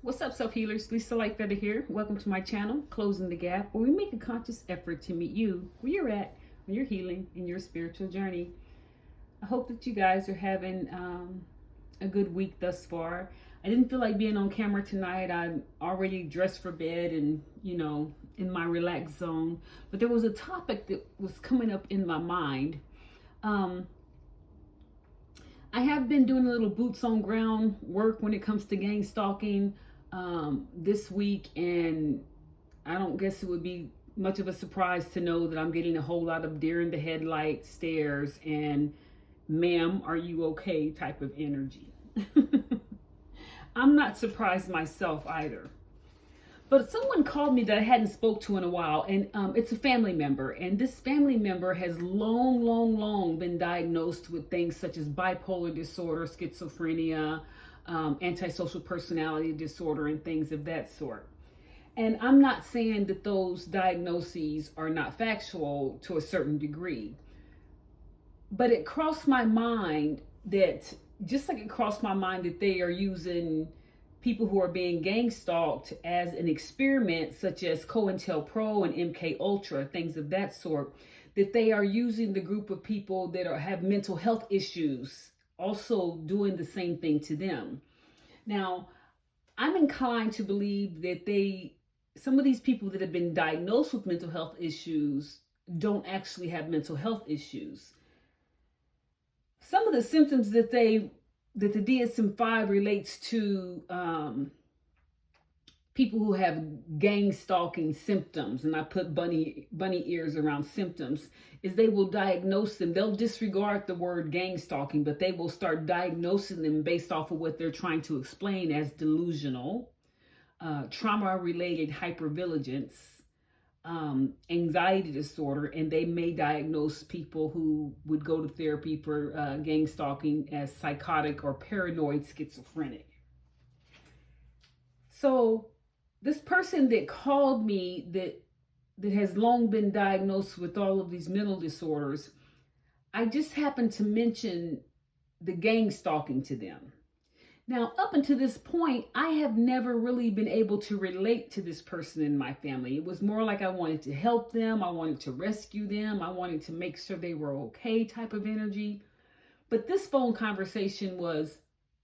What's up, self healers? Lisa Lightfeather here. Welcome to my channel, Closing the Gap, where we make a conscious effort to meet you where you're at on your healing and your spiritual journey. I hope that you guys are having a good week thus far. I didn't feel like being on camera tonight. I'm already dressed for bed and, in my relaxed zone. But there was a topic that was coming up in my mind. I have been doing a little boots on ground work when it comes to gang stalking this week, and I don't guess it would be much of a surprise to know that I'm getting a whole lot of deer in the headlight stares and ma'am, are you okay type of energy. I'm not surprised myself either. But someone called me that I hadn't spoke to in a while, and it's a family member. And this family member has long been diagnosed with things such as bipolar disorder, schizophrenia, antisocial personality disorder, and things of that sort. And I'm not saying that those diagnoses are not factual to a certain degree, but it crossed my mind that, just like it crossed my mind that they are using people who are being gang stalked as an experiment, such as COINTELPRO and MK Ultra, things of that sort, that they are using the group of people that have mental health issues, also doing the same thing to them. Now, I'm inclined to believe that some of these people that have been diagnosed with mental health issues don't actually have mental health issues. Some of the symptoms that the DSM-5 relates to people who have gang stalking symptoms, and I put bunny ears around symptoms, is they will diagnose them. They'll disregard the word gang stalking, but they will start diagnosing them based off of what they're trying to explain as delusional, trauma-related hypervigilance, anxiety disorder, and they may diagnose people who would go to therapy for gang stalking as psychotic or paranoid schizophrenic. So this person that called me that has long been diagnosed with all of these mental disorders, I just happened to mention the gang stalking to them. Now, up until this point, I have never really been able to relate to this person in my family. It was more like I wanted to help them. I wanted to rescue them. I wanted to make sure they were okay type of energy. But this phone conversation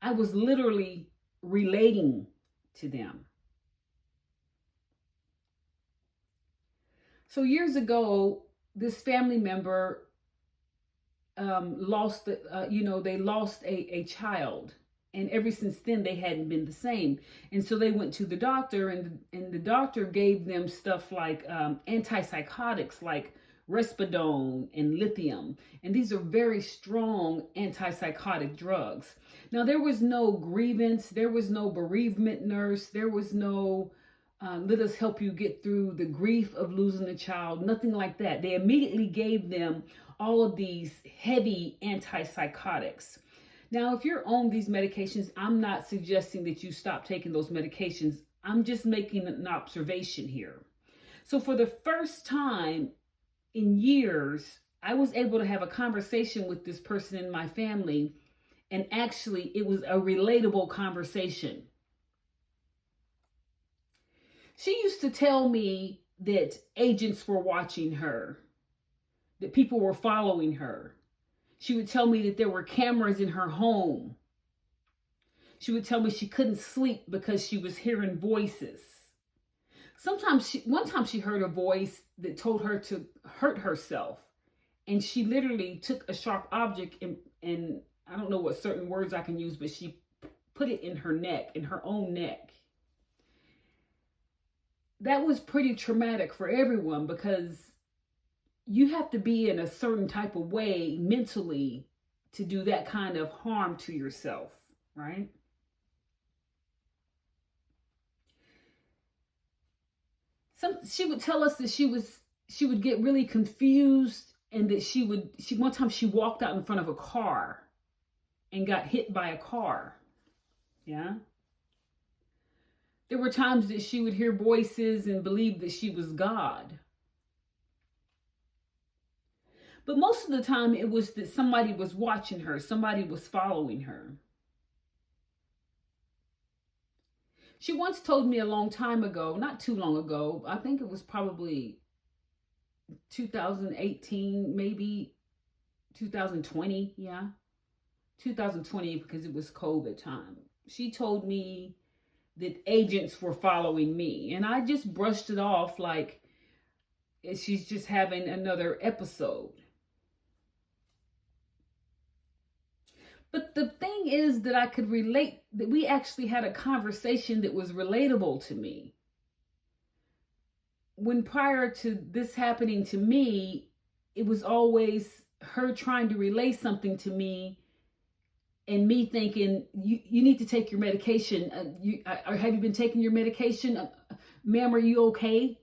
I was literally relating to them. So years ago, this family member lost a child. And ever since then, they hadn't been the same. And so they went to the doctor, and the doctor gave them stuff like antipsychotics, like risperidone and lithium. And these are very strong antipsychotic drugs. Now, there was no grievance. There was no bereavement nurse. There was no let us help you get through the grief of losing a child. Nothing like that. They immediately gave them all of these heavy antipsychotics. Now, if you're on these medications, I'm not suggesting that you stop taking those medications. I'm just making an observation here. So for the first time in years, I was able to have a conversation with this person in my family, and actually it was a relatable conversation. She used to tell me that agents were watching her, that people were following her. She would tell me that there were cameras in her home. She would tell me she couldn't sleep because she was hearing voices. One time she heard a voice that told her to hurt herself. And she literally took a sharp object and I don't know what certain words I can use, but she put it in her neck, in her own neck. That was pretty traumatic for everyone, because you have to be in a certain type of way mentally to do that kind of harm to yourself, right? She would tell us that she would get really confused, and that one time she walked out in front of a car and got hit by a car. Yeah. There were times that she would hear voices and believe that she was God. But most of the time it was that somebody was watching her, somebody was following her. She once told me a long time ago, not too long ago, I think it was probably 2018, maybe 2020, yeah, 2020, because it was COVID time. She told me that agents were following me, and I just brushed it off like she's just having another episode. But the thing is that I could relate, that we actually had a conversation that was relatable to me. When prior to this happening to me, it was always her trying to relay something to me and me thinking, you need to take your medication. Have you been taking your medication? Ma'am, are you okay?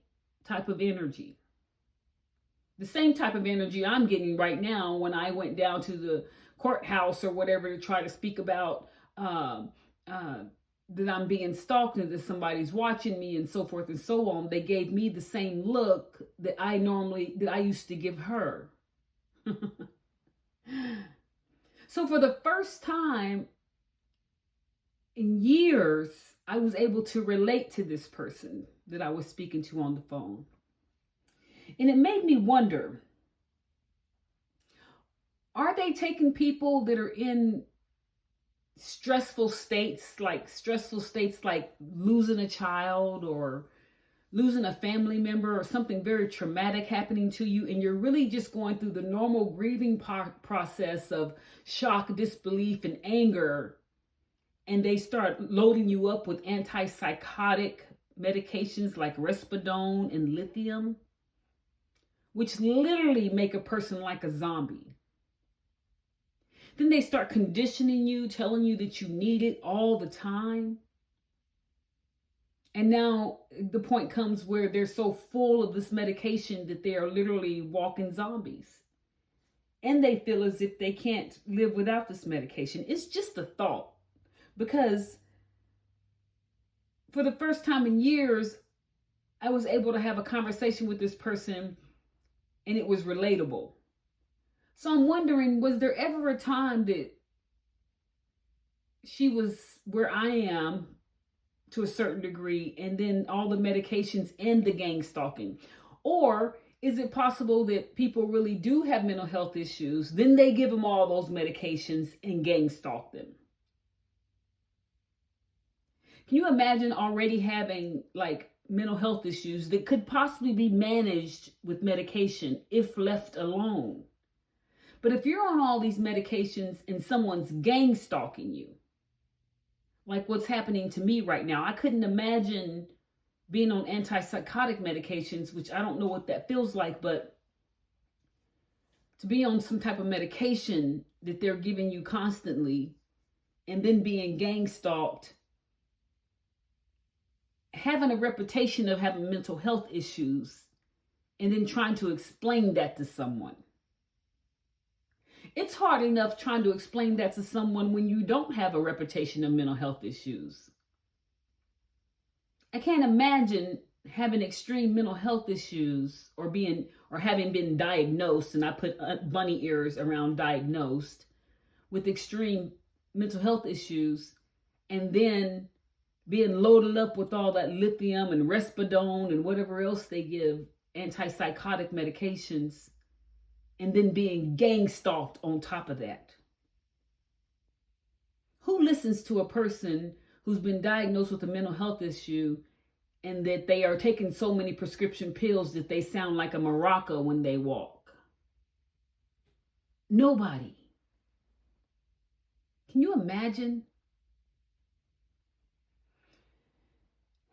Type of energy. The same type of energy I'm getting right now when I went down to the courthouse or whatever to try to speak about that I'm being stalked and that somebody's watching me and so forth and so on. They gave me the same look that I used to give her. So for the first time in years, I was able to relate to this person that I was speaking to on the phone. And it made me wonder, are they taking people that are in stressful states like losing a child or losing a family member or something very traumatic happening to you, and you're really just going through the normal grieving process of shock, disbelief, and anger, and they start loading you up with antipsychotic medications like Risperidone and lithium, which literally make a person like a zombie. Then they start conditioning you, telling you that you need it all the time. And now the point comes where they're so full of this medication that they are literally walking zombies. And they feel as if they can't live without this medication. It's just a thought. Because for the first time in years, I was able to have a conversation with this person and it was relatable. So I'm wondering, was there ever a time that she was where I am to a certain degree, and then all the medications and the gang stalking? Or is it possible that people really do have mental health issues, then they give them all those medications and gang stalk them? Can you imagine already having like mental health issues that could possibly be managed with medication if left alone? But if you're on all these medications and someone's gang stalking you, like what's happening to me right now, I couldn't imagine being on antipsychotic medications, which I don't know what that feels like, but to be on some type of medication that they're giving you constantly and then being gang stalked, having a reputation of having mental health issues, and then trying to explain that to someone. It's hard enough trying to explain that to someone when you don't have a reputation of mental health issues. I can't imagine having extreme mental health issues or having been diagnosed, and I put bunny ears around diagnosed, with extreme mental health issues, and then being loaded up with all that lithium and Risperidone and whatever else they give, antipsychotic medications, and then being gang stalked on top of that. Who listens to a person who's been diagnosed with a mental health issue and that they are taking so many prescription pills that they sound like a maraca when they walk? Nobody. Can you imagine?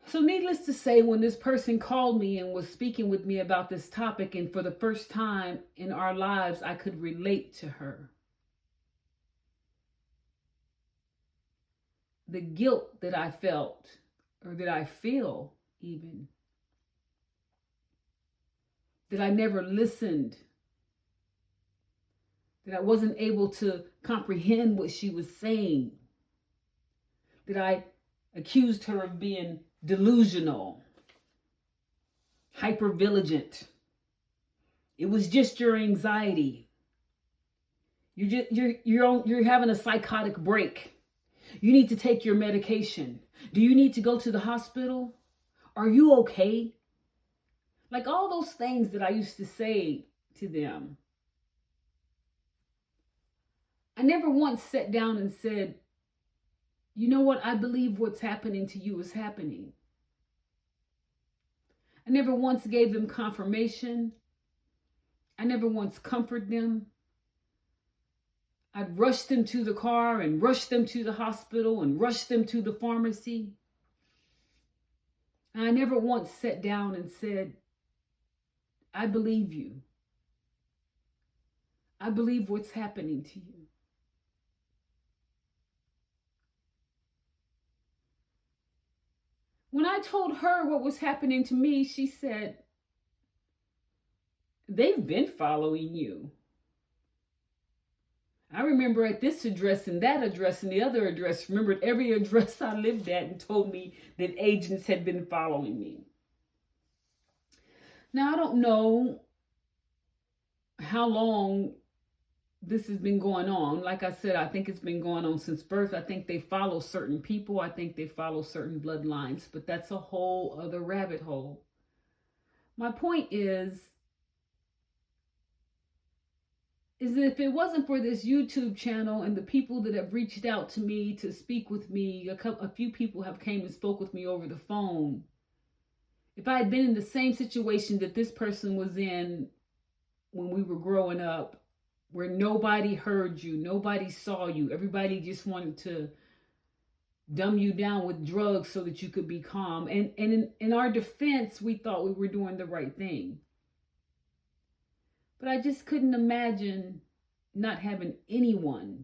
So needless to say, when this person called me and was speaking with me about this topic, and for the first time in our lives, I could relate to her. The guilt that I felt, or that I feel even, that I never listened, that I wasn't able to comprehend what she was saying, that I accused her of being delusional, hypervigilant. It was just your anxiety. You're having a psychotic break. You need to take your medication. Do you need to go to the hospital? Are you okay? Like all those things that I used to say to them. I never once sat down and said, you know what? I believe what's happening to you is happening. I never once gave them confirmation. I never once comforted them. I'd rush them to the car and rush them to the hospital and rush them to the pharmacy. And I never once sat down and said, I believe you. I believe what's happening to you. When I told her what was happening to me, she said, they've been following you. I remember at this address and that address and the other address, remembered every address I lived at and told me that agents had been following me. Now, I don't know how long this has been going on. Like I said, I think it's been going on since birth. I think they follow certain people. I think they follow certain bloodlines, but that's a whole other rabbit hole. My point is that if it wasn't for this YouTube channel and the people that have reached out to me to speak with me, a few people have came and spoke with me over the phone. If I had been in the same situation that this person was in when we were growing up, where nobody heard you, nobody saw you, everybody just wanted to dumb you down with drugs so that you could be calm. And in our defense, we thought we were doing the right thing. But I just couldn't imagine not having anyone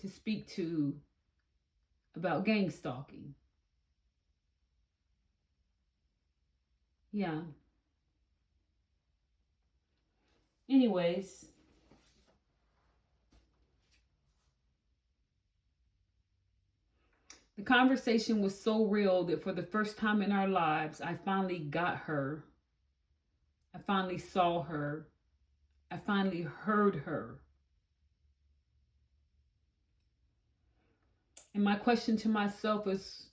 to speak to about gang stalking. Yeah. Anyways, the conversation was so real that for the first time in our lives, I finally got her. I finally saw her. I finally heard her. And my question to myself is,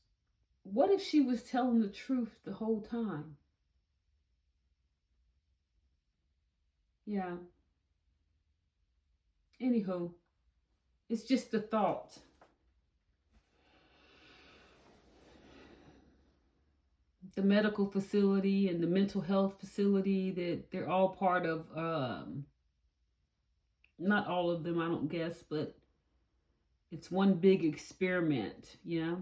what if she was telling the truth the whole time? Yeah. Anywho, it's just a thought. The medical facility and the mental health facility, that they're all part of, not all of them, I don't guess, but it's one big experiment, yeah.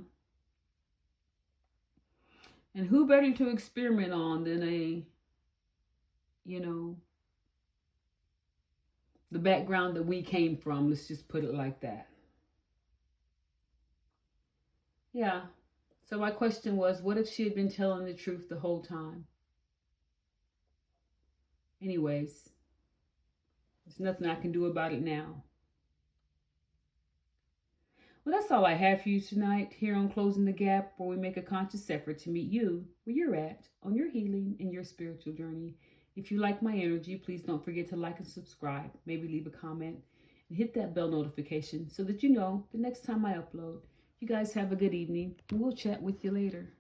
And who better to experiment on than the background that we came from, let's just put it like that. Yeah. So my question was, what if she had been telling the truth the whole time? Anyways, there's nothing I can do about it now. Well, that's all I have for you tonight here on Closing the Gap, where we make a conscious effort to meet you where you're at on your healing and your spiritual journey. If you like my energy, please don't forget to like and subscribe. Maybe leave a comment and hit that bell notification so that you know the next time I upload. You guys have a good evening, and we'll chat with you later.